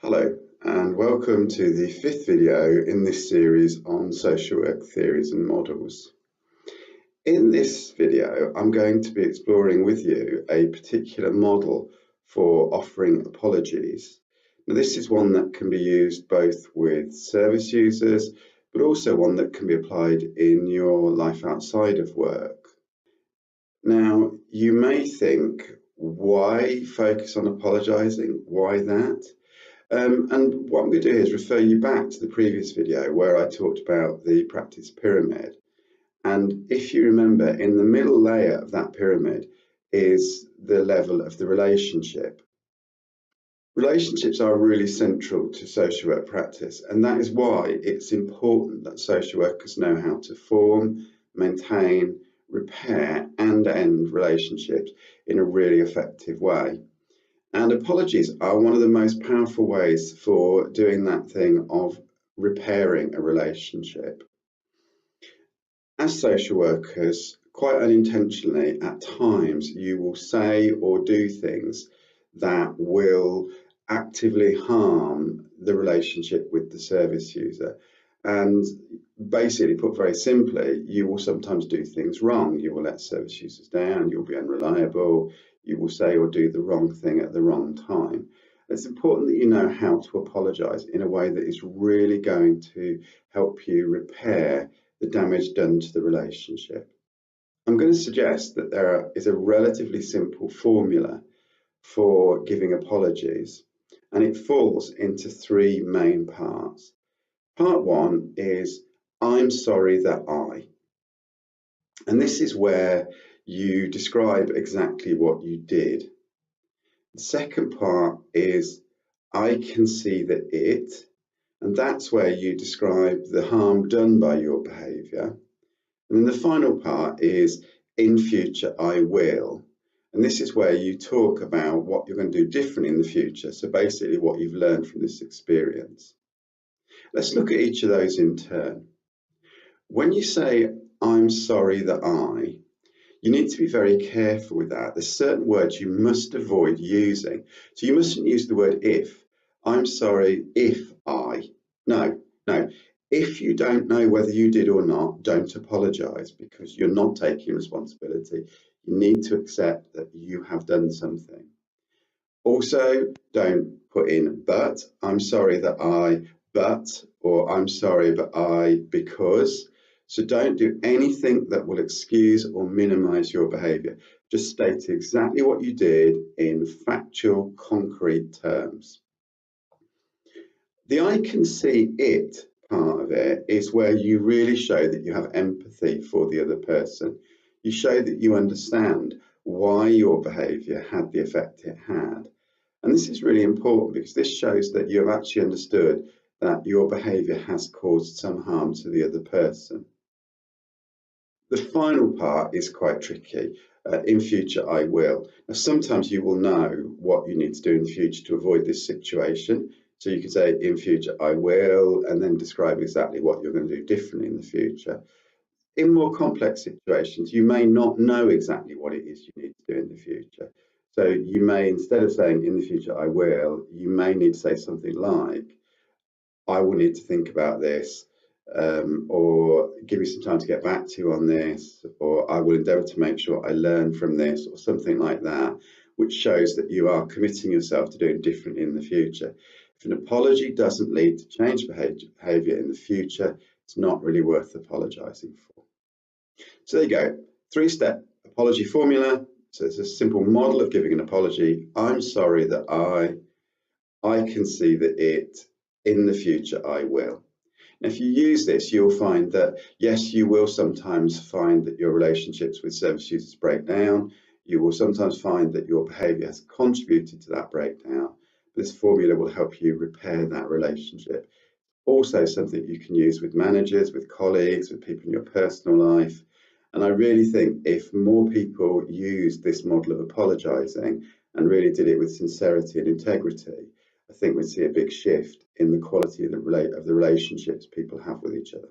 Hello and welcome to the fifth video in this series on social work theories and models. In this video I'm going to be exploring with you a particular model for offering apologies. Now this is one that can be used both with service users but also one that can be applied in your life outside of work. Now you may think, why focus on apologising? Why that? And what I'm going to do is refer you back to the previous video where I talked about the practice pyramid. And if you remember, in the middle layer of that pyramid is the level of the relationship. Relationships are really central to social work practice, and that is why it's important that social workers know how to form, maintain, repair and end relationships in a really effective way. And apologies are one of the most powerful ways for doing that thing of repairing a relationship. As social workers, quite unintentionally, at times you will say or do things that will actively harm the relationship with the service user. And basically, put very simply, you will sometimes do things wrong. You will let service users down, you'll be unreliable, you will say or do the wrong thing at the wrong time. It's important that you know how to apologise in a way that is really going to help you repair the damage done to the relationship. I'm going to suggest that there is a relatively simple formula for giving apologies, and it falls into three main parts. Part one is, I'm sorry that I. And this is where you describe exactly what you did. The second part is, I can see that it, and that's where you describe the harm done by your behaviour. And then the final part is, in future I will. And this is where you talk about what you're going to do different in the future. So basically what you've learned from this experience. Let's look at each of those in turn. When you say, I'm sorry that I, you need to be very careful with that. There's certain words you must avoid using. So you mustn't use the word if. I'm sorry if I. No. If you don't know whether you did or not, don't apologise, because you're not taking responsibility. You need to accept that you have done something. Also, don't put in but. I'm sorry that I, but, or I'm sorry but I, because. So don't do anything that will excuse or minimise your behaviour. Just state exactly what you did in factual, concrete terms. The I can see it part of it is where you really show that you have empathy for the other person. You show that you understand why your behaviour had the effect it had. And this is really important because this shows that you have actually understood that your behaviour has caused some harm to the other person. The final part is quite tricky. In future, I will. Now, sometimes you will know what you need to do in the future to avoid this situation. So you can say, in future, I will, and then describe exactly what you're going to do differently in the future. In more complex situations, you may not know exactly what it is you need to do in the future. So you may, instead of saying, in the future, I will, you may need to say something like, I will need to think about this. Or give you some time to get back to you on this, or I will endeavour to make sure I learn from this, or something like that, which shows that you are committing yourself to doing different in the future. If an apology doesn't lead to change behaviour in the future, it's not really worth apologising for. So there you go, three-step apology formula. So it's a simple model of giving an apology. I'm sorry that I can see that it, in the future I will. And if you use this, you'll find that, yes, you will sometimes find that your relationships with service users break down. You will sometimes find that your behaviour has contributed to that breakdown. This formula will help you repair that relationship. Also something you can use with managers, with colleagues, with people in your personal life. And I really think if more people used this model of apologising and really did it with sincerity and integrity, I think we'd see a big shift in the quality of the relationships people have with each other.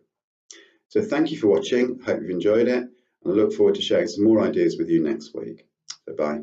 So thank you for watching. Hope you've enjoyed it, and I look forward to sharing some more ideas with you next week. So bye.